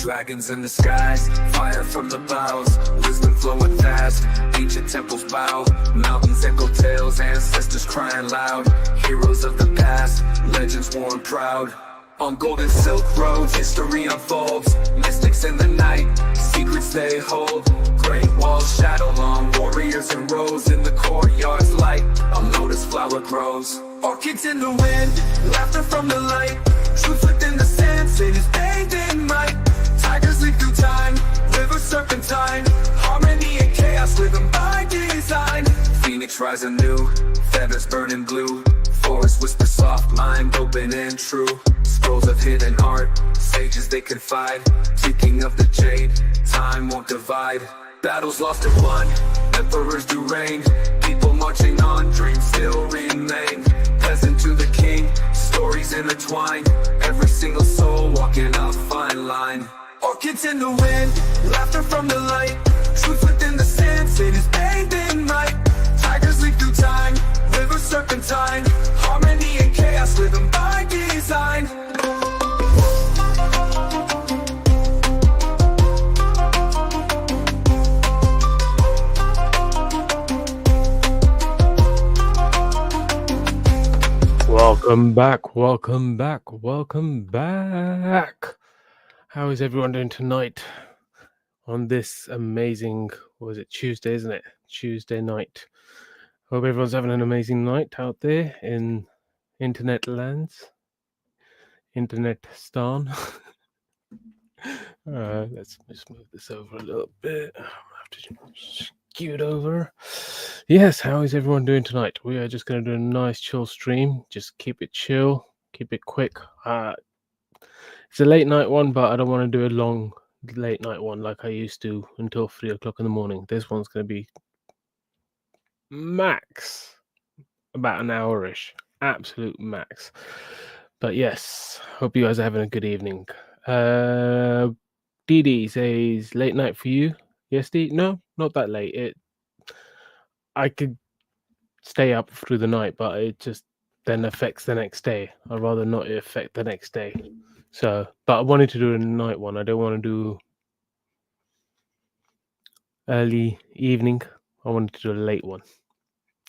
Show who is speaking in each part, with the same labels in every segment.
Speaker 1: Dragons in the skies, fire from the boughs, wisdom flowing fast, ancient temples bow, mountains echo tales, ancestors crying loud, heroes of the past, legends worn proud. On golden silk roads, history unfolds, mystics in the night, secrets they hold, great walls shadow long, warriors in rows, in the courtyard's light, a lotus flower grows. Orchids in the wind, laughter from the light, truth within the sand, sages bathed in might. Tigers leap through time, rivers serpentine, harmony and chaos living by design. Phoenix rise anew, feathers burning blue, forest whisper soft, mind open and true. Scrolls of hidden art, sages they confide, ticking of the jade, time won't divide. Battles lost and won, emperors do reign, people marching on, dreams still remain. Peasant to the king, stories intertwined, every single soul walking a fine line. Orchids in the wind, laughter from the light, truth within the sand, sages bathed in might. Tigers leap through time, rivers serpentine, harmony and chaos living by design.
Speaker 2: Welcome back, welcome back, welcome back. How is everyone doing tonight on this amazing, what was it, Tuesday, isn't it? Tuesday night. Hope everyone's having an amazing night out there in internet lands. Internet stan. Let's just move this over a little bit. I'll have to skew it over. Yes, how is everyone doing tonight? We are just going to do a nice chill stream. Just keep it chill, keep it quick. It's a late night one, but I don't want to do a long late night one like I used to until 3 o'clock in the morning. This one's going to be max about an hour-ish, absolute max. But yes, hope you guys are having a good evening. Dee says late night for you. Yes, Dee? No, not that late. I could stay up through the night, but it just then affects the next day. I'd rather not it affect the next day. So, but I wanted to do a night one. I don't want to do early evening. I wanted to do a late one.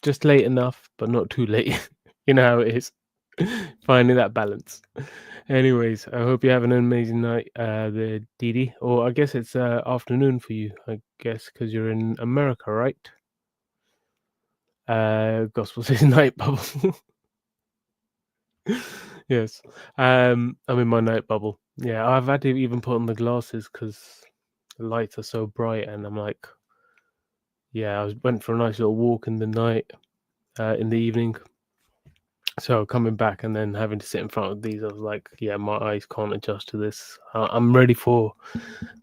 Speaker 2: Just late enough, but not too late. You know how it is. Finding that balance. Anyways, I hope you're having an amazing night, the Didi. Or I guess it's afternoon for you, I guess, because you're in America, right? Gospel says night bubble. Yes. I'm in my night bubble. Yeah, I've had to even put on the glasses because the lights are so bright, and I'm like, yeah, I went for a nice little walk in the night, in the evening. So coming back and then having to sit in front of these, I was like, yeah, my eyes can't adjust to this. I'm ready for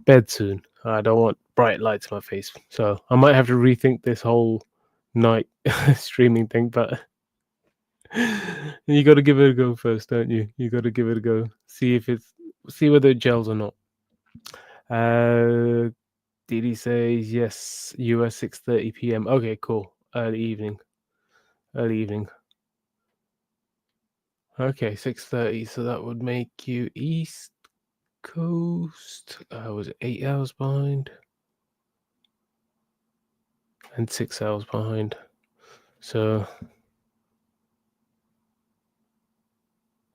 Speaker 2: bed soon. I don't want bright lights in my face. So I might have to rethink this whole night streaming thing, but you got to give it a go first, don't you? You got to give it a go. See whether it gels or not. Didi says yes, US 6:30 p.m. Okay, cool. Early evening. Okay, 6:30. So that would make you East Coast. Was it 8 hours behind? And 6 hours behind. So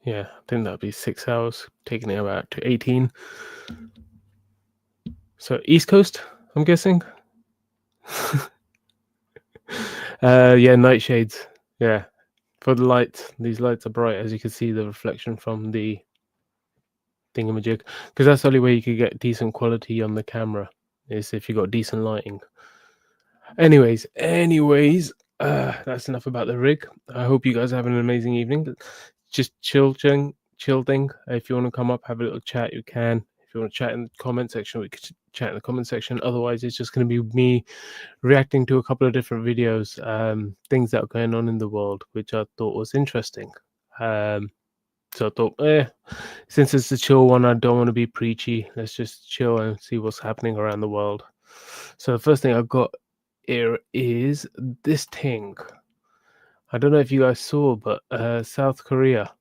Speaker 2: yeah, I think that'd be 6 hours, taking it about to 18. So East Coast, I'm guessing. Yeah, nightshades. Yeah, for the lights. These lights are bright, as you can see the reflection from the thingamajig. Because that's the only way you could get decent quality on the camera, is if you got decent lighting. Anyways, that's enough about the rig. I hope you guys are having an amazing evening. Just chill thing. If you want to come up, have a little chat, you can. If you want to chat in the comment section, we could chat in the comment section. Otherwise, it's just going to be me reacting to a couple of different videos, things that are going on in the world, which I thought was interesting. So I thought, since it's a chill one, I don't want to be preachy. Let's just chill and see what's happening around the world. So the first thing I've got here is this thing. I don't know if you guys saw, but South Korea.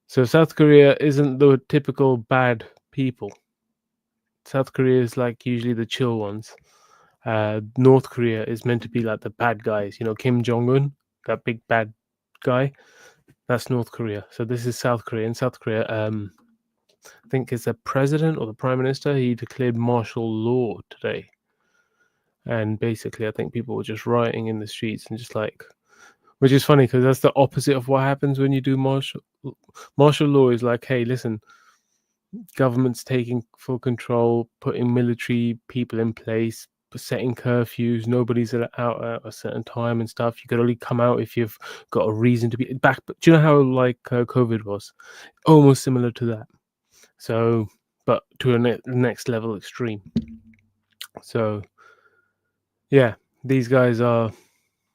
Speaker 2: So South Korea isn't the typical bad people. South Korea is like usually the chill ones. North Korea is meant to be like the bad guys. You know, Kim Jong-un, that big bad guy. That's North Korea. So this is South Korea. In South Korea, I think it's the president or the prime minister. He declared martial law today, and basically, I think people were just rioting in the streets and just like, which is funny because that's the opposite of what happens when you do martial law. Is like, hey, listen, government's taking full control, putting military people in place, setting curfews. Nobody's out at a certain time and stuff. You can only come out if you've got a reason to be back. But do you know how like COVID was? Almost similar to that. So, but to a next level extreme. So, yeah, these guys are.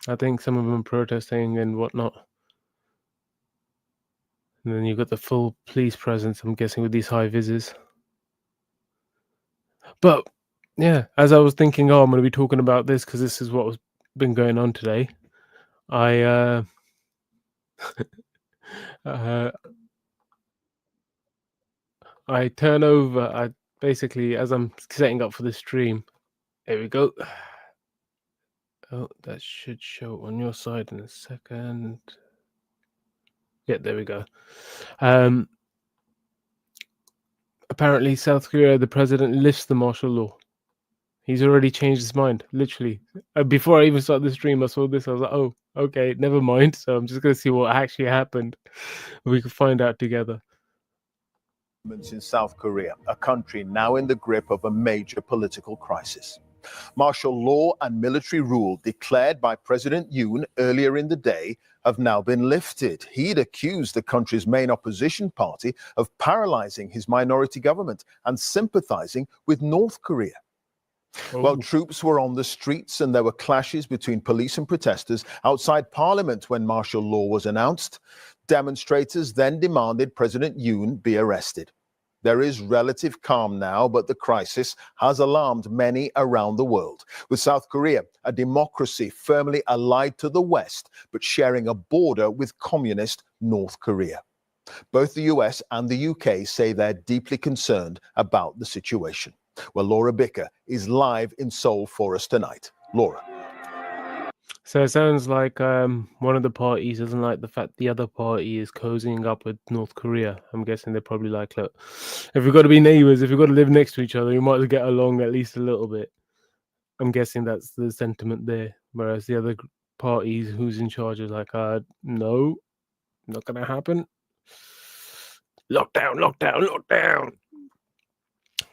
Speaker 2: I think some of them protesting and whatnot. And then you've got the full police presence, I'm guessing, with these high vises. But yeah, as I was thinking, I'm going to be talking about this because this is what's been going on today. I I turn over. I basically, as I'm setting up for the stream, there we go. Oh, that should show on your side in a second. Yeah, there we go. Apparently, South Korea, the president lifts the martial law. He's already changed his mind, literally. Before I even started the stream, I saw this. I was like, oh, okay, never mind. So I'm just going to see what actually happened. We can find out together.
Speaker 3: In South Korea, a country now in the grip of a major political crisis. Martial law and military rule declared by President Yoon earlier in the day have now been lifted. He'd accused the country's main opposition party of paralyzing his minority government and sympathizing with North Korea. Well, troops were on the streets and there were clashes between police and protesters outside Parliament when martial law was announced. Demonstrators then demanded President Yoon be arrested. There is relative calm now, but the crisis has alarmed many around the world. With South Korea, a democracy firmly allied to the West, but sharing a border with communist North Korea. Both the US and the UK say they're deeply concerned about the situation. Well, Laura Bicker is live in Seoul for us tonight. Laura.
Speaker 2: So it sounds like one of the parties doesn't like the fact the other party is cozying up with North Korea. I'm guessing they're probably like, look, if we've got to be neighbors, if we've got to live next to each other, we might as well get along at least a little bit. I'm guessing that's the sentiment there. Whereas the other parties who's in charge is like, no, not going to happen. Lockdown, lockdown, lockdown.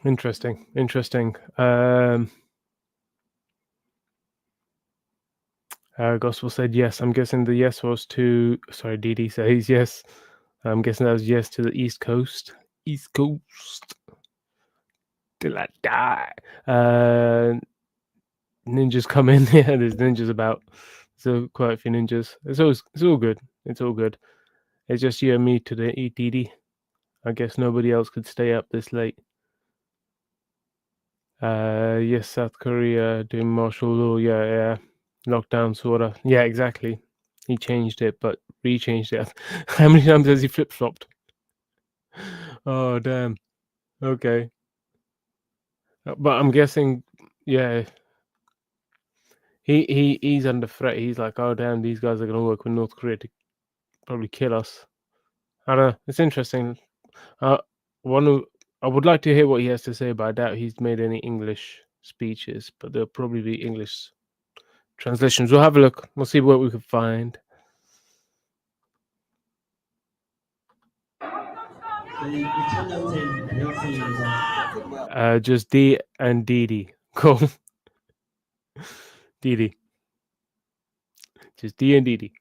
Speaker 2: Interesting. Gospel said yes. I'm guessing the yes was to. Sorry, Didi says yes. I'm guessing that was yes to the East Coast. East Coast. Till I die. Ninjas come in. Yeah, there's ninjas about. So quite a few ninjas. It's all good. It's all good. It's just you and me today, Didi. I guess nobody else could stay up this late. Yes, South Korea doing martial law. Yeah. Lockdown, sort of. Yeah, exactly. He changed it, but re-changed it. How many times has he flip-flopped? Oh, damn. Okay. But I'm guessing, yeah. He's under threat. He's like, oh, damn, these guys are going to work with North Korea to probably kill us. I don't know. It's interesting. I would like to hear what he has to say, but I doubt he's made any English speeches. But there'll probably be English translations. We'll have a look. We'll see what we can find. Just D and Didi. Cool. Didi. Just D and Didi.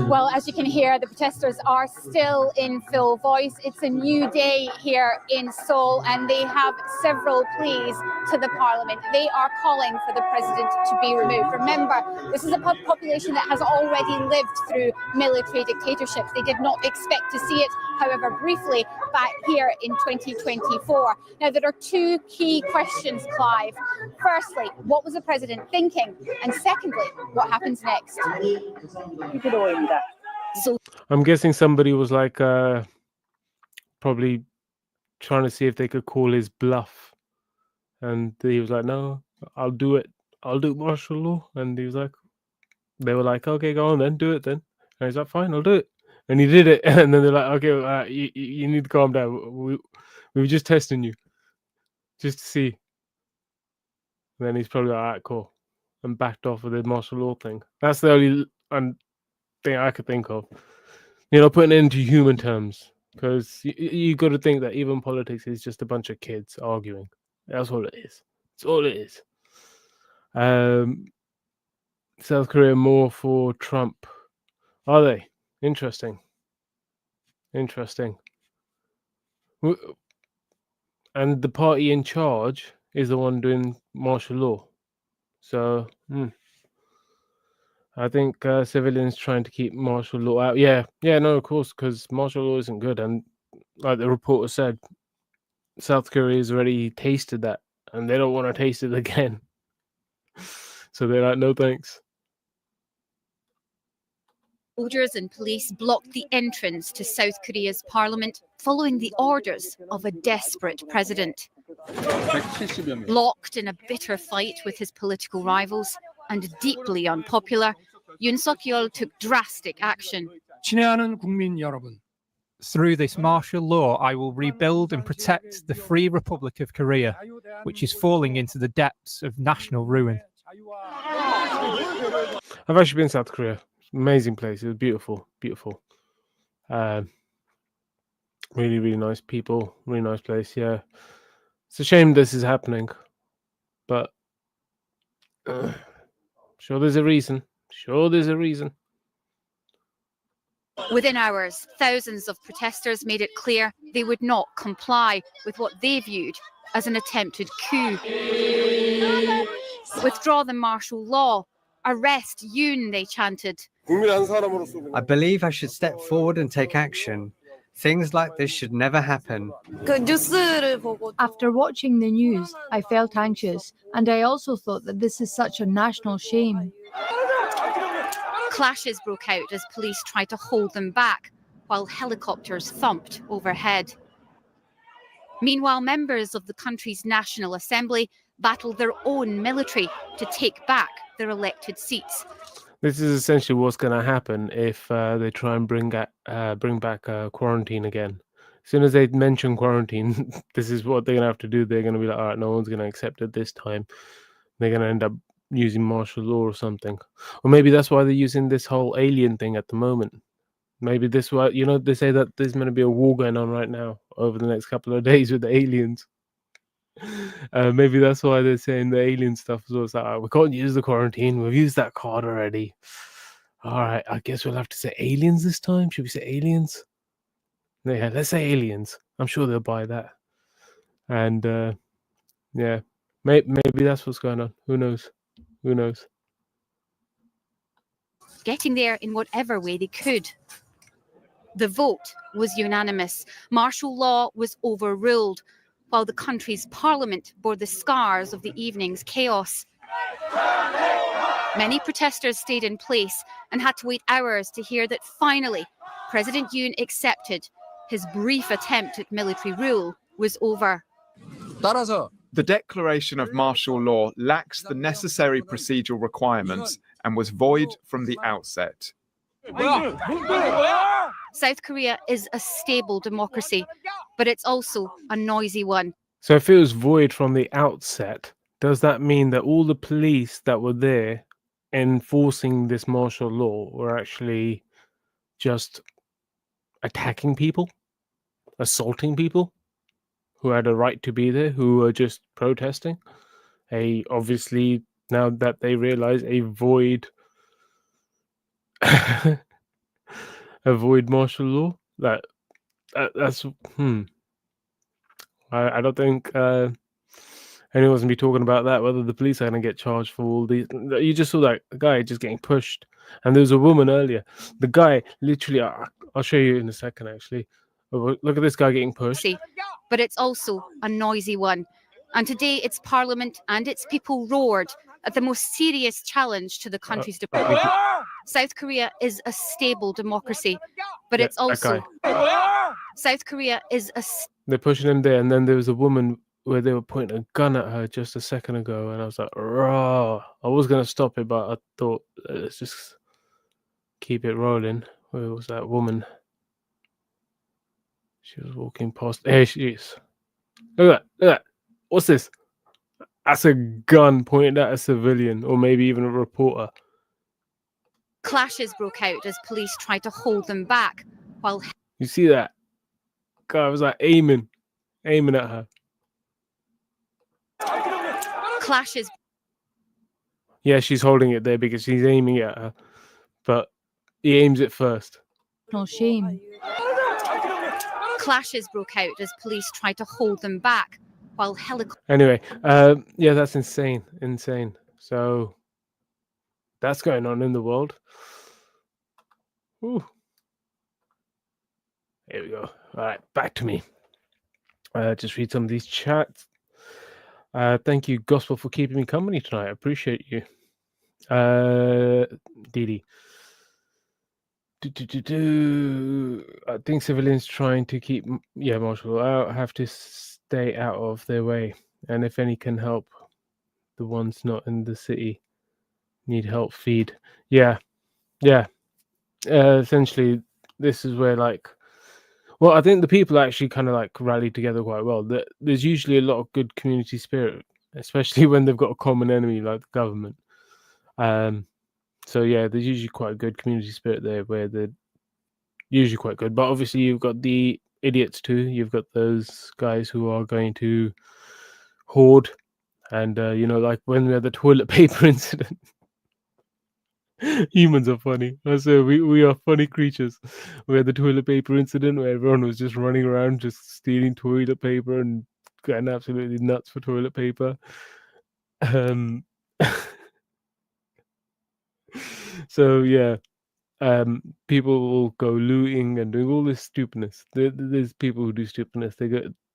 Speaker 4: Well, as you can hear, the protesters are still in full voice. It's a new day here in Seoul, and they have several pleas to the parliament. They are calling for the president to be removed. Remember, this is a population that has already lived through military dictatorships. They did not expect to see it, however, briefly back here in 2024. Now, there are two key questions, Clive. Firstly, what was the president thinking? And secondly, what happens next?
Speaker 2: I'm guessing somebody was like probably trying to see if they could call his bluff, and he was like, "No, I'll do it. I'll do martial law." And he was like, "They were like, okay, go on then, do it then." And he's like, "Fine, I'll do it." And he did it. And then they're like, "Okay, you need to calm down. We were just testing you, just to see." And then he's probably like, "All right, cool," and backed off with the martial law thing. That's the only thing I could think of. Putting it into human terms, because you got to think that even politics is just a bunch of kids arguing. That's all it is. It's all it is. South Korea more for Trump. Are they? Interesting. And the party in charge is the one doing martial law. So, I think civilians trying to keep martial law out. Yeah, no, of course, because martial law isn't good. And like the reporter said, South Korea has already tasted that, and they don't want to taste it again. So they're like, no thanks.
Speaker 4: Soldiers and police blocked the entrance to South Korea's parliament following the orders of a desperate president. Locked in a bitter fight with his political rivals and deeply unpopular, Yoon Suk-yeol took drastic action.
Speaker 5: 친애하는 국민 여러분, through this martial law, I will rebuild and protect the Free Republic of Korea, which is falling into the depths of national ruin.
Speaker 2: I've actually been to South Korea. Amazing place. It was beautiful. Really, really nice people. Really nice place. Yeah, it's a shame this is happening, but sure there's a reason.
Speaker 4: Within hours, thousands of protesters made it clear they would not comply with what they viewed as an attempted coup. Withdraw the martial law. Arrest Yoon, they chanted.
Speaker 6: I believe I should step forward and take action. Things like this should never happen.
Speaker 7: After watching the news, I felt anxious, and I also thought that this is such a national shame.
Speaker 4: Clashes broke out as police tried to hold them back, while helicopters thumped overhead. Meanwhile, members of the country's National Assembly battled their own military to take back their elected seats.
Speaker 2: This is essentially what's going to happen if they try and bring back quarantine again. As soon as they mention quarantine, this is what they're going to have to do. They're going to be like, all right, no one's going to accept it this time. They're going to end up using martial law or something. Or maybe that's why they're using this whole alien thing at the moment. Maybe this why, they say that there's going to be a war going on right now over the next couple of days with the aliens. Maybe that's why they're saying the alien stuff as well. It's like, we can't use the quarantine. We've used that card already. All right, I guess we'll have to say aliens this time. Should we say aliens? Yeah, let's say aliens. I'm sure they'll buy that. And yeah, maybe that's what's going on. Who knows?
Speaker 4: Getting there in whatever way they could. The vote was unanimous. Martial law was overruled, while the country's parliament bore the scars of the evening's chaos. Many protesters stayed in place and had to wait hours to hear that finally President Yoon accepted his brief attempt at military rule was over.
Speaker 8: The declaration of martial law lacks the necessary procedural requirements and was void from the outset.
Speaker 4: South Korea is a stable democracy, but it's also a noisy one.
Speaker 2: So if it was void from the outset, does that mean that all the police that were there enforcing this martial law were actually just attacking people, assaulting people who had a right to be there, who were just protesting? Obviously, now that they realize a void martial law, that's I don't think anyone's gonna be talking about that, whether the police are gonna get charged for all these. You just saw that guy just getting pushed, and there was a woman earlier. The guy literally, I'll show you in a second actually. Look at this guy getting pushed.
Speaker 4: But it's also a noisy one. And today its parliament and its people roared at the most serious challenge to the country's democracy. South Korea is a stable democracy, but it's also
Speaker 9: South Korea is a
Speaker 2: They're pushing him there, and then there was a woman where they were pointing a gun at her just a second ago, and I was like, raw. I was gonna stop it, but I thought let's just keep it rolling. Where was that woman? She was walking past. There she is. Look at that! Look at that! What's this? That's a gun pointed at a civilian, or maybe even a reporter.
Speaker 9: clashes broke out as police tried to hold them back, while
Speaker 2: You see that? Guy was like aiming at her.
Speaker 9: clashes
Speaker 2: Yeah, she's holding it there because she's aiming at her, but he aims it first.
Speaker 7: No shame.
Speaker 9: clashes broke out as police tried to hold them back, while helicopters
Speaker 2: Anyway, yeah, that's insane. So that's going on in the world. Ooh. Here we go. All right, back to me. Just read some of these chats. Thank you, Gospel, for keeping me company tonight. I appreciate you. Didi. I think civilians trying to keep martial out have to stay out of their way, and if any can help, the ones not in the city need help feed. Yeah. Essentially, this is where I think the people actually kind of rallied together quite well. There's usually a lot of good community spirit, especially when they've got a common enemy like the government. So yeah, there's usually quite a good community spirit there, where they're usually quite good. But obviously, you've got the idiots too. You've got those guys who are going to hoard, and like when we had the toilet paper incident. Humans are funny. I say we are funny creatures. We had the toilet paper incident where everyone was just running around, just stealing toilet paper and getting absolutely nuts for toilet paper. So yeah, people will go looting and doing all this stupidness. There's people who do stupidness.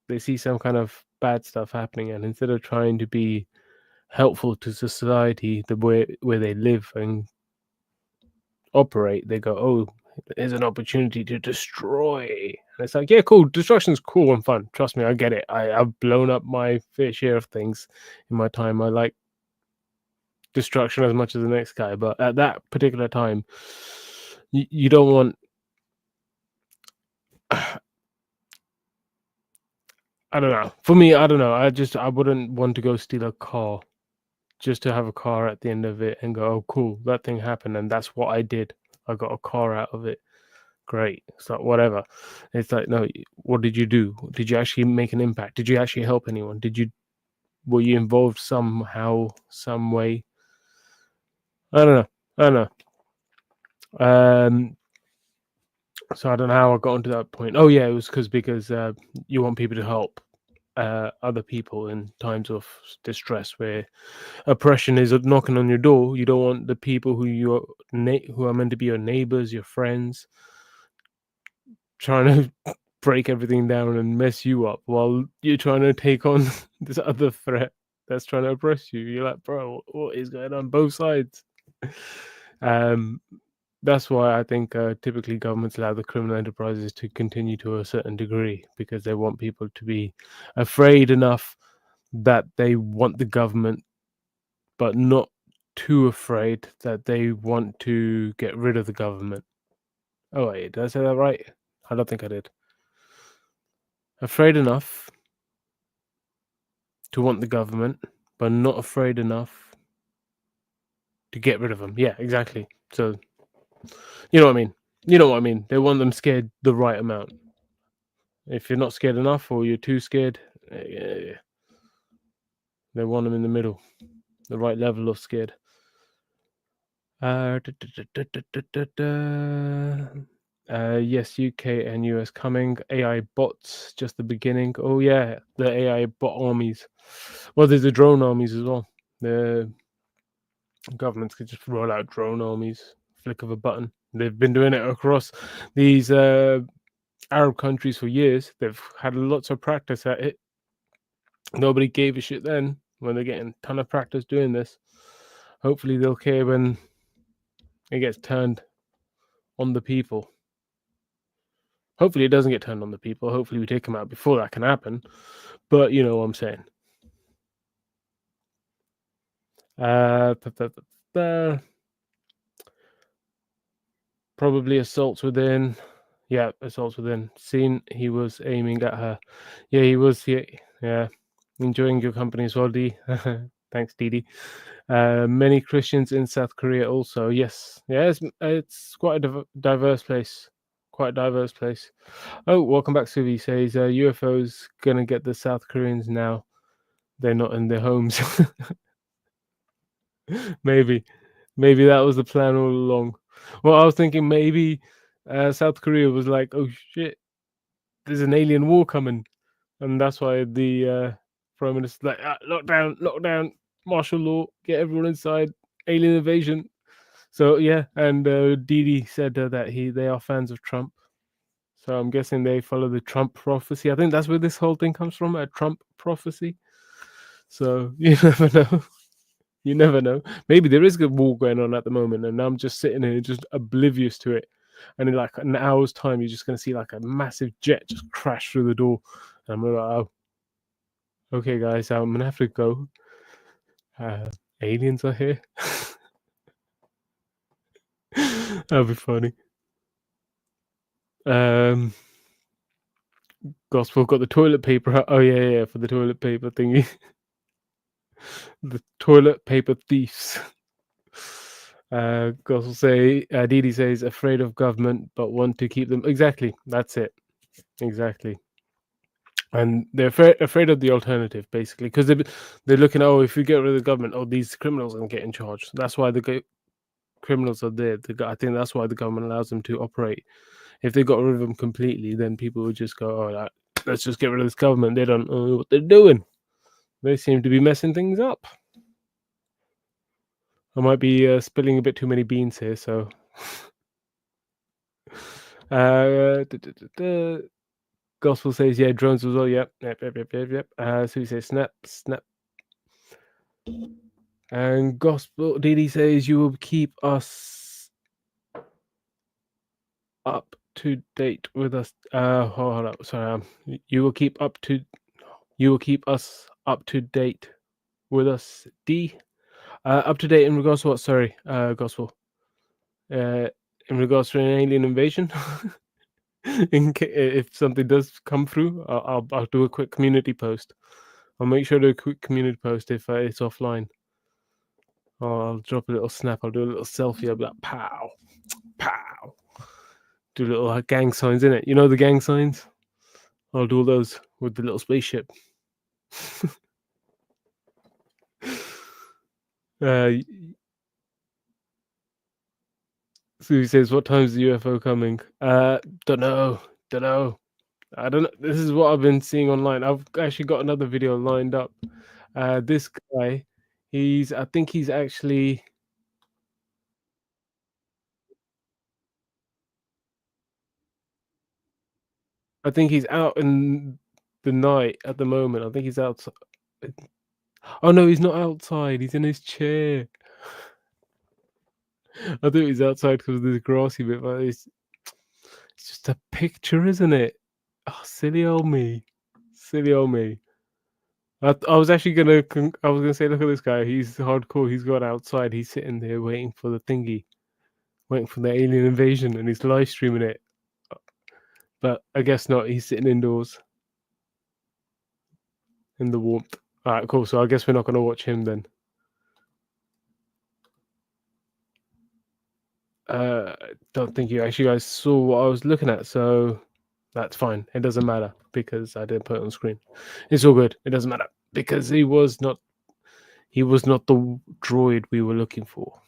Speaker 2: They see some kind of bad stuff happening, and instead of trying to be helpful to society, the way where they live and operate, they go, oh, there's an opportunity to destroy. And it's like, yeah, cool, destruction's cool and fun, trust me, I get it. I've blown up my fair share of things in my time. I like destruction as much as the next guy, but at that particular time, you don't want I don't know, for me, I don't know, I wouldn't want to go steal a car just to have a car at the end of it and go, oh cool, that thing happened and that's what I did. I got a car out of it. Great. It's like whatever. It's like, no, what did you do? Did you actually make an impact? Did you actually help anyone? Were you involved somehow, some way? I don't know. So I don't know how I got onto that point. Oh yeah, it was because you want people to help other people in times of distress where oppression is knocking on your door. You don't want the people who are meant to be your neighbors, your friends, trying to break everything down and mess you up while you're trying to take on this other threat that's trying to oppress you. You're like, bro, what is going on both sides? That's why I think typically governments allow the criminal enterprises to continue to a certain degree, because they want people to be afraid enough that they want the government, but not too afraid that they want to get rid of the government. Oh wait, did I say that right? I don't think I did. Afraid enough to want the government, but not afraid enough to get rid of them. Yeah, exactly. So, you know what I mean? They want them scared the right amount. If you're not scared enough or you're too scared, they want them in the middle, the right level of scared. Yes, UK and US coming. AI bots, just the beginning. Oh yeah, the AI bot armies. Well, there's the drone armies as well. The governments could just roll out drone armies, flick of a button. They've been doing it across these Arab countries for years. They've had lots of practice at it. Nobody gave a shit then when they're getting a ton of practice doing this. Hopefully they'll care when it gets turned on the people. Hopefully it doesn't get turned on the people. Hopefully we take them out before that can happen. But you know what I'm saying. Probably assaults within. Yeah, assaults within. Seen he was aiming at her. Yeah, he was. Yeah. Enjoying your company as well, D. Thanks, Didi. Many Christians in South Korea also. Yes. Yeah, it's quite a diverse place. Quite a diverse place. Oh, welcome back, Suvi. Says UFOs gonna get the South Koreans now. They're not in their homes. Maybe that was the plan all along. Well, I was thinking maybe South Korea was like, oh shit, there's an alien war coming, and that's why the prime minister's like, lockdown, martial law, get everyone inside, alien invasion. So yeah, and Didi said that they are fans of Trump, so I'm guessing they follow the Trump prophecy. I think that's where this whole thing comes from, a Trump prophecy. So you never know. You never know. Maybe there is a war going on at the moment, and I'm just sitting here just oblivious to it. And in like an hour's time, you're just going to see like a massive jet just crash through the door. And I'm like, oh, okay, guys, I'm going to have to go. Aliens are here. That'll be funny. Gospel got the toilet paper. Oh, yeah, for the toilet paper thingy. The toilet paper thieves. Gospel say, Didi says, afraid of government, but want to keep them. Exactly. That's it. Exactly. And they're afraid of the alternative, basically, because they're looking, oh, if we get rid of the government, oh, these criminals are going to get in charge. That's why the criminals are there. I think that's why the government allows them to operate. If they got rid of them completely, then people would just go, oh, let's just get rid of this government. They don't know what they're doing. They seem to be messing things up. I might be spilling a bit too many beans here, so... Gospel says, yeah, drones as well. Yep. So he says, snap. And Gospel Didi says, you will keep us up to date with us. Hold up. Sorry. You will keep us up to date with us. D. Up to date in regards to what? Sorry, Gospel. In regards to an alien invasion. If something does come through, I'll do a quick community post. I'll make sure to do a quick community post if it's offline. I'll drop a little snap. I'll do a little selfie. I'll be like, pow, pow. Do little gang signs in it. You know the gang signs? I'll do those with the little spaceship. Susie says, what time is the UFO coming? Don't know. I don't know. This is what I've been seeing online. I've actually got another video lined up. This guy, I think he's actually... I think he's out in the night at the moment. I think he's outside. Oh no, he's not outside. He's in his chair. I thought he was outside because of this grassy bit, but it's just a picture, isn't it? Oh, silly old me. I was actually gonna say, look at this guy. He's hardcore. He's gone outside. He's sitting there waiting for the thingy, waiting for the alien invasion, and he's live streaming it. But I guess not. He's sitting indoors in the warmth. All right, cool. So I guess we're not gonna watch him then. Don't think you actually guys saw what I was looking at, so that's fine. It doesn't matter because I didn't put it on screen. It's all good. It doesn't matter because he was not the droid we were looking for.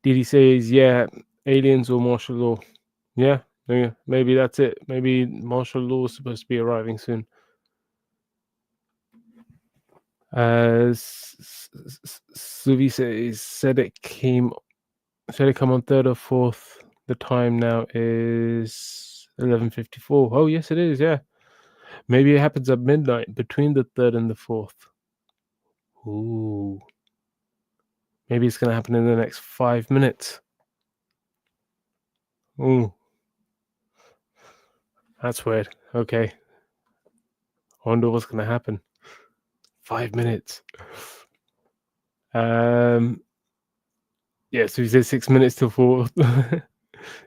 Speaker 2: Didi says, yeah, aliens or martial law. Yeah, maybe that's it. Maybe martial law is supposed to be arriving soon. Suvi said it come on 3rd or 4th. The time now is 11:54. Oh yes, it is. Yeah, maybe it happens at midnight between the 3rd and the 4th. Ooh, maybe it's gonna happen in the next 5 minutes. Ooh. That's weird. Okay. I wonder what's going to happen. 5 minutes. Yeah, so he says 6 minutes till 4.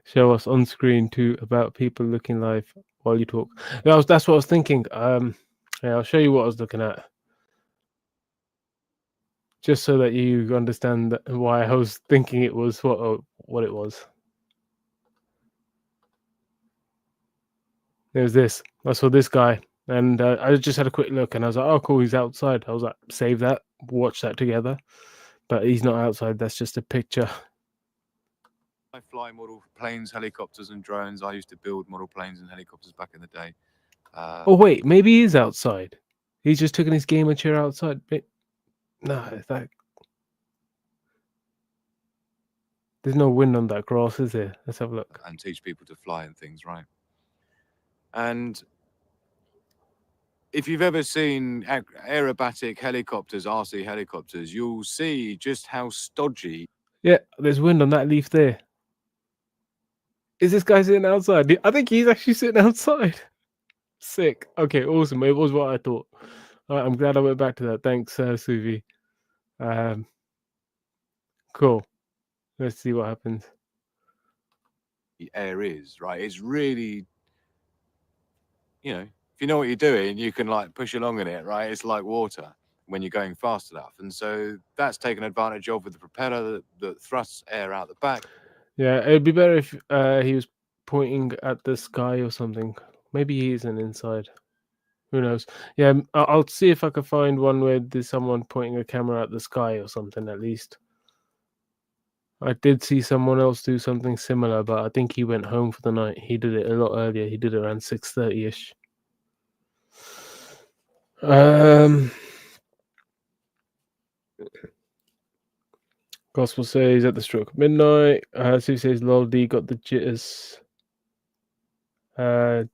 Speaker 2: Show us on screen too about people looking live while you talk. That's what I was thinking. Yeah, I'll show you what I was looking at. Just so that you understand why I was thinking it was what it was. There's this. I saw this guy, and I just had a quick look, and I was like, "Oh, cool, he's outside." I was like, "Save that, watch that together." But he's not outside. That's just a picture.
Speaker 10: I fly model planes, helicopters, and drones. I used to build model planes and helicopters back in the day.
Speaker 2: Oh wait, maybe he is outside. He's just taking his gamer chair outside. No, there's no wind on that grass, is there? Let's have a look.
Speaker 10: And teach people to fly and things, right? And if you've ever seen aerobatic helicopters, RC helicopters, you'll see just how stodgy.
Speaker 2: Yeah, there's wind on that leaf there. Is this guy sitting outside? I think he's actually sitting outside. Sick. Okay, awesome. It was what I thought. All right, I'm glad I went back to that. Thanks, Suvi. Cool. Let's see what happens.
Speaker 10: The air is, right? It's really, if you know what you're doing, you can like push along in it, right? It's like water when you're going fast enough. And so that's taken advantage of with the propeller that thrusts air out the back.
Speaker 2: Yeah, it'd be better if he was pointing at the sky or something. Maybe he isn't inside. Who knows? Yeah, I'll see if I can find one where there's someone pointing a camera at the sky or something at least. I did see someone else do something similar, but I think he went home for the night. He did it a lot earlier. He did it around 6:30ish. Gospel says at the stroke of midnight. Sue says Lol D got the jitters. What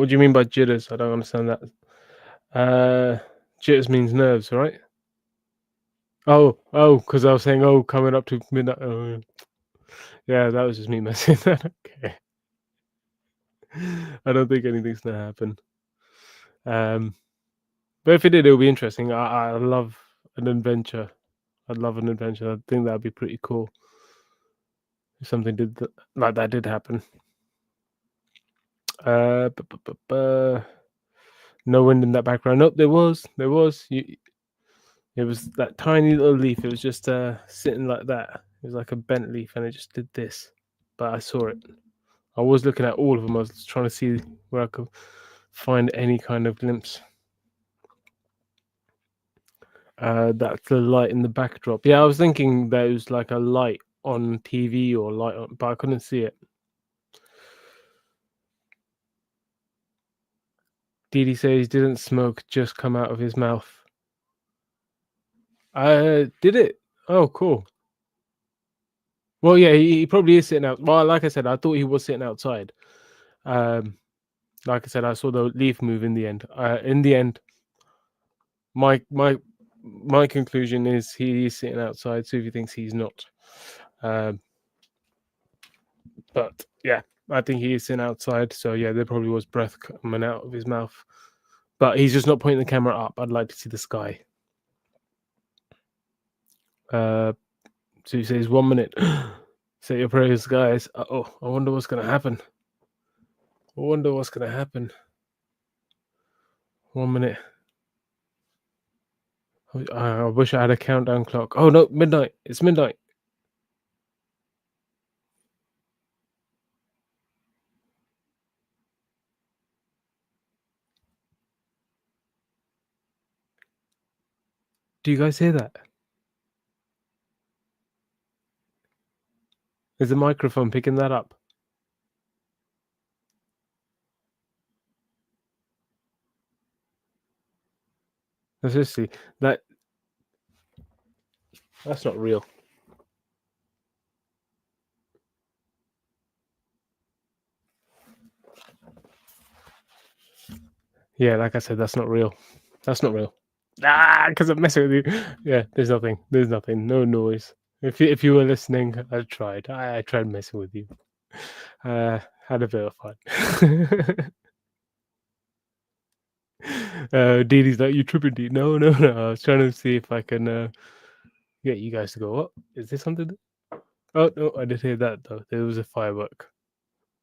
Speaker 2: do you mean by jitters? I don't understand that. Jitters means nerves, right? Oh, because I was saying, coming up to midnight. Oh, yeah, that was just me messing that. Okay. I don't think anything's gonna happen. But if it did, it'll be interesting. I love an adventure. I'd love an adventure. I think that'd be pretty cool if something like that did happen. No wind in that background. Nope, there was. It was that tiny little leaf. It was just sitting like that. It was like a bent leaf, and it just did this. But I saw it. I was looking at all of them. I was trying to see where I could find any kind of glimpse. That's the light in the backdrop. Yeah, I was thinking that it was like a light on TV or light on, but I couldn't see it. Didi says didn't smoke just come out of his mouth. Did it? Oh, cool. Well, yeah, he probably is sitting out. Well, like I said, I thought he was sitting outside. Like I said, I saw the leaf move in the end. In the end, my conclusion is he is sitting outside. Suvi thinks he's not. But yeah, I think he is sitting outside. So yeah, there probably was breath coming out of his mouth. But he's just not pointing the camera up. I'd like to see the sky. So he says 1 minute. Say your prayers, guys. I wonder what's gonna happen. 1 minute. I wish I had a countdown clock. Oh no, midnight. It's midnight. Do you guys hear that? Is the microphone picking that up? Seriously, that's not real. Yeah, like I said, that's not real. That's not real. Because I'm messing with you. Yeah, there's nothing. No noise. If you were listening, I tried. I tried messing with you. Had a bit of fun. Dee Dee's like, you tripping, Dee? No. I was trying to see if I can get you guys to go. What is this something? Oh no, I did hear that though. There was a firework.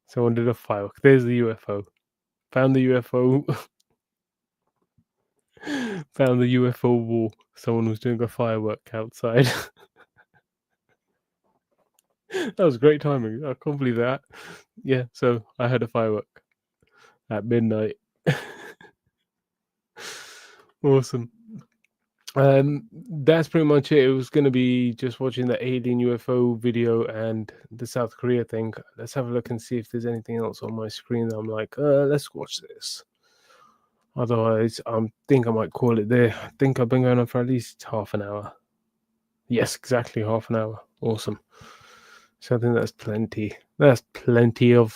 Speaker 2: Someone did a firework. There's the UFO. Found the UFO. Found the UFO wall. Someone was doing a firework outside. That was great timing. I can't believe that. Yeah, so I had a firework at midnight. Awesome. That's pretty much it. It was going to be just watching the alien UFO video and the South Korea thing. Let's have a look and see if there's anything else on my screen that I'm like, let's watch this. Otherwise, I think I might call it there. I think I've been going on for at least half an hour. Yes, exactly half an hour. Awesome. So I think that's plenty. That's plenty of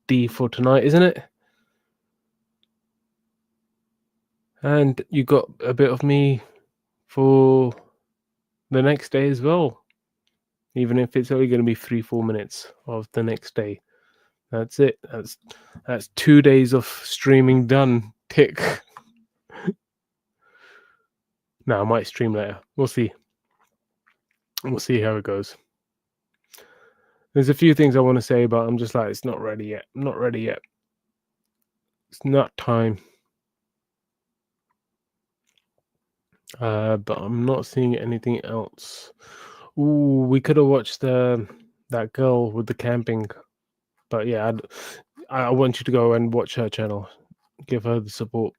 Speaker 2: D for tonight, isn't it? And you got a bit of me for the next day as well. Even if it's only going to be 3-4 minutes of the next day. That's it. That's 2 days of streaming done. Tick. No, I might stream later. We'll see. We'll see how it goes. There's a few things I want to say, but I'm just like, it's not ready yet. I'm not ready yet. It's not time. But I'm not seeing anything else. Ooh, we could have watched that girl with the camping. But yeah, I want you to go and watch her channel. Give her the support.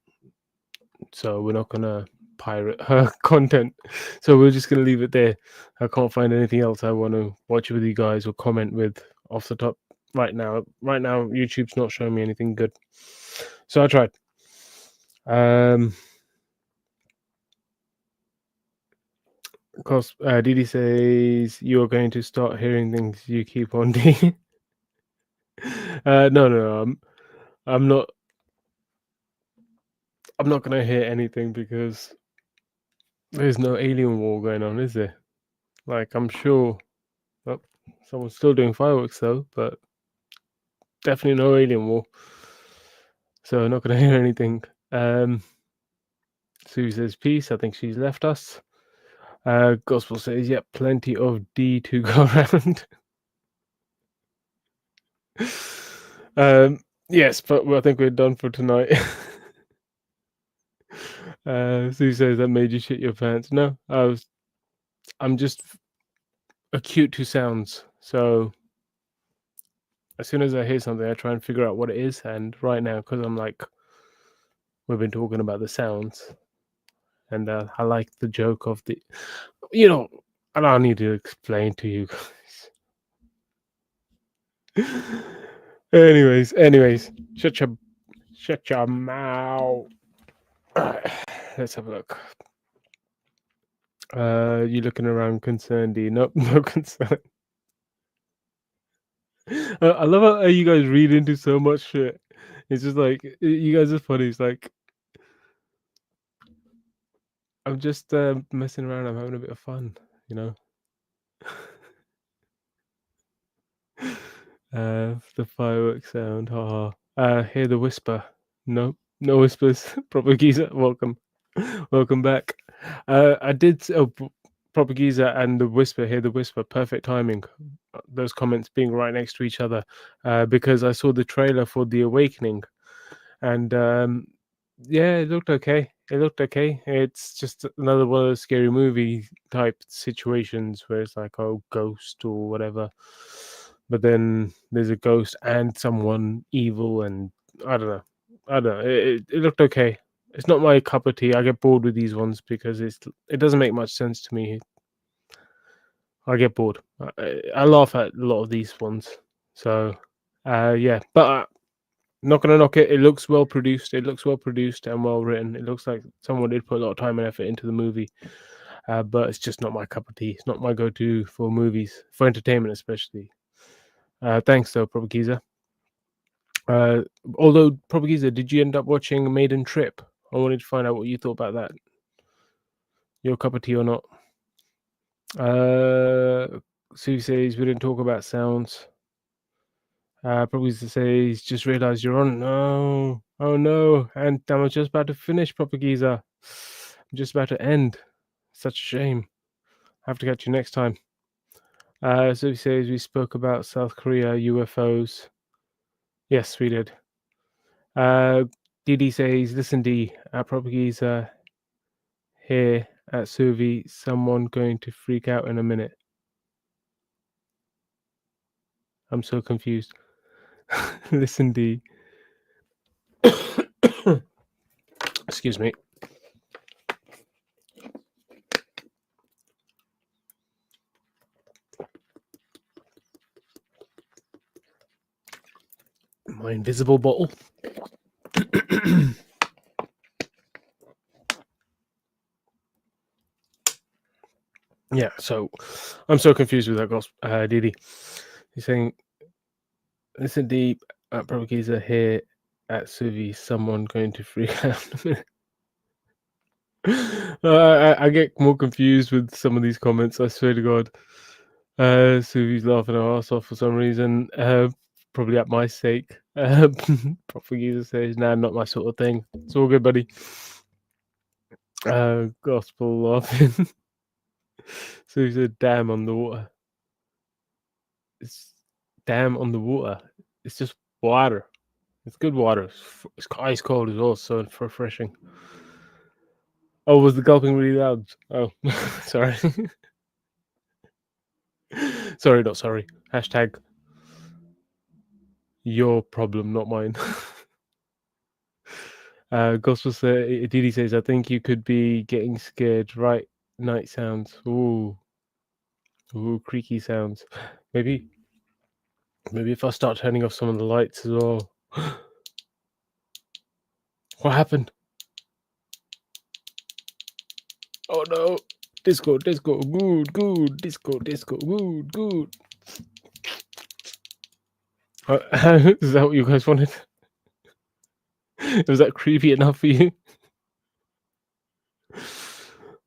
Speaker 2: So we're not going to pirate her content. So we're just going to leave it there. I can't find anything else I want to watch with you guys or comment with off the top right now. Right now, YouTube's not showing me anything good. So I tried. Of course, Didi says you're going to start hearing things you keep on D. No. I'm not. I'm not gonna hear anything because there's no alien war going on, is there? Like, I'm sure. Well, someone's still doing fireworks though, but definitely no alien war. So I'm not gonna hear anything. Sue says peace. I think she's left us. Gospel says, yep, plenty of D to go around. Yes, but I think we're done for tonight. Sue says that made you shit your pants. No, I'm just acute to sounds. So as soon as I hear something, I try and figure out what it is. And right now, because I'm like, we've been talking about the sounds, and I like the joke of the, I don't need to explain to you guys. anyways, shut your mouth. Alright, let's have a look. You looking around concerned? Nope, no concern. I love how you guys read into so much shit. It's just like, you guys are funny. It's like, I'm just messing around. I'm having a bit of fun, the fireworks sound. Hear the whisper. No whispers. Proper geezer. Welcome back. I did Proper geezer and the whisper. Hear the whisper. Perfect timing. Those comments being right next to each other, because I saw the trailer for The Awakening, and yeah, it looked okay. It's just another one of those scary movie type situations where it's like, oh, ghost or whatever. But then there's a ghost and someone evil, and I don't know. It looked okay. It's not my cup of tea. I get bored with these ones because it doesn't make much sense to me. I get bored. I laugh at a lot of these ones. So, yeah. But not gonna knock it. It looks well produced. It looks well produced and well written. It looks like someone did put a lot of time and effort into the movie. But it's just not my cup of tea. It's not my go-to for movies, for entertainment especially. Thanks though, Propagiza. Although Propagiza, did you end up watching Maiden Trip? I wanted to find out what you thought about that. Your cup of tea or not? Sue says we didn't talk about sounds. Probably says just realized you're on. No, oh no, and I'm just about to finish Propaganda. I'm just about to end. Such a shame. I have to catch you next time. Sue says we spoke about South Korea UFOs. Yes, we did. Didi says, listen, D, Propaganda here at Suvi, someone going to freak out in a minute. I'm so confused. Listen, D. Excuse me. My invisible bottle. Yeah, so I'm so confused with that gospel, Didi. He's saying, listen, deep at Propaganda here at Suvi, someone going to freak out in a minute. I get more confused with some of these comments, I swear to God. Suvi's laughing her ass off for some reason, probably at my sake. Propaganda says, nah, not my sort of thing. It's all good, buddy. Gospel laughing. Suvi said, damn on the water. It's damn on the water. It's just water. It's good water. It's ice cold as well, so it's refreshing. Oh, was the gulping really loud? Oh, sorry. Sorry, not sorry. Hashtag your problem, not mine. Gospel Didi says, I think you could be getting scared, right? Night sounds. Ooh, creaky sounds. Maybe if I start turning off some of the lights as well. What happened? Oh no! Disco, good. Disco, good. Is that what you guys wanted? Was that creepy enough for you?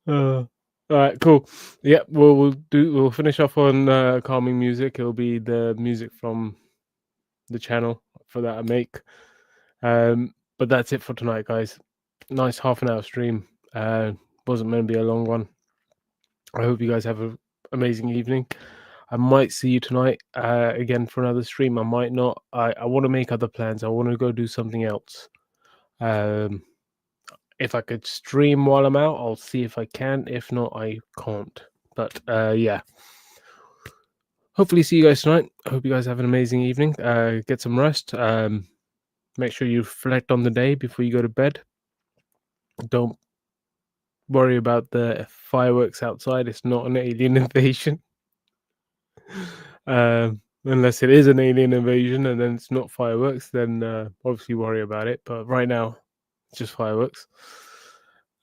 Speaker 2: All right, cool. Yeah, we'll finish off on calming music. It'll be the music from the channel for that I make. But that's it for tonight, guys. Nice half an hour stream. Wasn't meant to be a long one. I hope you guys have an amazing evening. I might see you tonight again for another stream. I might not. I want to make other plans. I want to go do something else. If I could stream while I'm out, I'll see if I can. If not, I can't. But yeah. Hopefully see you guys tonight. I hope you guys have an amazing evening. Get some rest. Make sure you reflect on the day before you go to bed. Don't worry about the fireworks outside. It's not an alien invasion. Unless it is an alien invasion and then it's not fireworks, then obviously worry about it. But right now, it's just fireworks.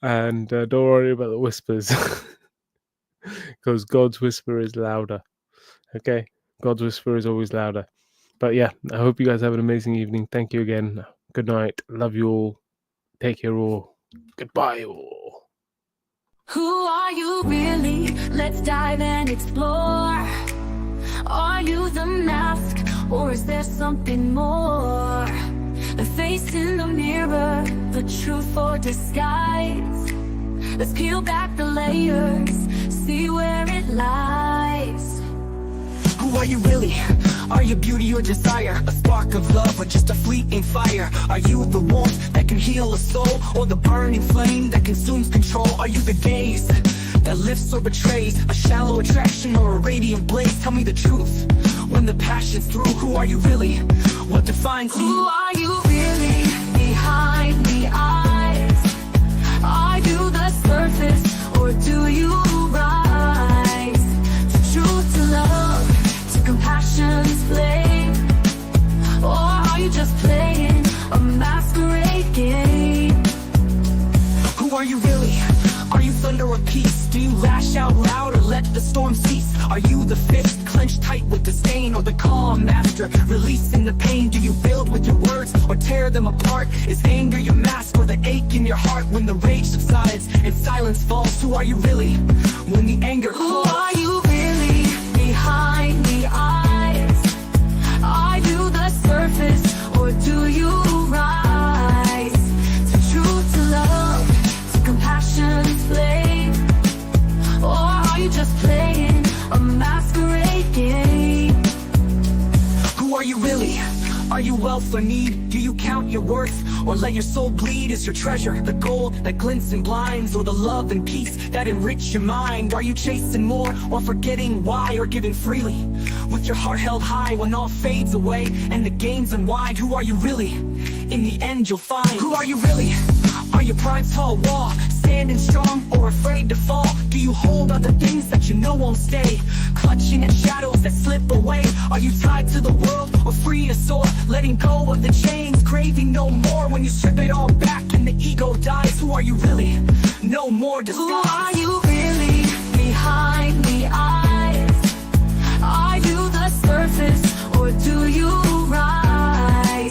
Speaker 2: And don't worry about the whispers. Because God's whisper is louder. Okay? God's whisper is always louder. But yeah, I hope you guys have an amazing evening. Thank you again. Good night. Love you all. Take care all. Goodbye all.
Speaker 11: Who are you really? Let's dive and explore. Are you the mask, or is there something more? The face in the mirror, the truth or disguise. Let's peel back the layers, see where it lies. Who are you really? Are you beauty or desire? A spark of love or just a fleeting fire? Are you the warmth that can heal a soul, or the burning flame that consumes control? Are you the gaze that lifts or betrays, a shallow attraction or a radiant blaze? Tell me the truth, when the passion's through, who are you really? What defines you? Who are you really behind the eyes? Are you the surface, or do you rise to truth, to love, to compassion's flame? Or are you just playing a masquerade game? Who are you really? Are you thunder or peace?
Speaker 12: Do you lash out loud or let the storm cease? Are you the fist clenched tight with disdain, or the calm master releasing the pain? Do you build with your words or tear them apart? Is anger your mask or the ache in your heart? When the rage subsides and silence falls, who are you really? When the anger
Speaker 11: Who are you really behind the eyes? Are you the surface, or do you rise to truth, to love, to compassion's flame? Or are you just playing a masquerade game?
Speaker 12: Who are you really? Are you wealth or need? Do you count your worth, or let your soul bleed? Is your treasure the gold that glints and blinds, or the love and peace that enrich your mind? Are you chasing more, or forgetting why, or giving freely with your heart held high when all fades away and the games unwind? Who are you really? In the end you'll find. Who are you really? Are you pride's tall wall, standing strong or afraid to fall? Do you hold on to things that you know won't stay, clutching at shadows that slip away? Are you tied to the world or free to soar, letting go of the chains, craving no more? When you strip it all back and the ego dies, who are you really? No more disguise.
Speaker 11: Who are you really behind the eyes? Are you the surface, or do you rise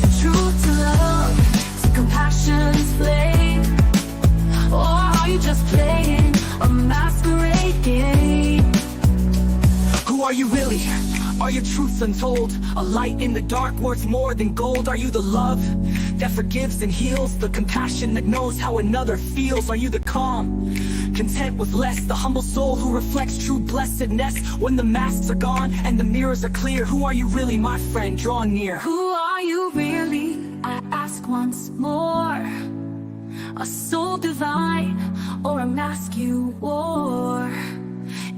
Speaker 11: to truth, to love, to compassion's flame? Or are you just playing a masquerade game?
Speaker 12: Who are you really? Are your truths untold? A light in the dark worth more than gold? Are you the love that forgives and heals? The compassion that knows how another feels? Are you the calm, content with less? The humble soul who reflects true blessedness when the masks are gone and the mirrors are clear? Who are you really, my friend? Draw near.
Speaker 11: Who are you really? I ask once more. A soul divine, or a mask you wore?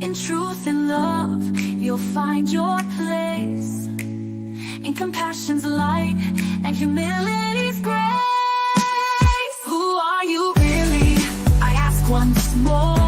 Speaker 11: In truth and love, you'll find your place. In compassion's light and humility's grace. Who are you really? I ask once more.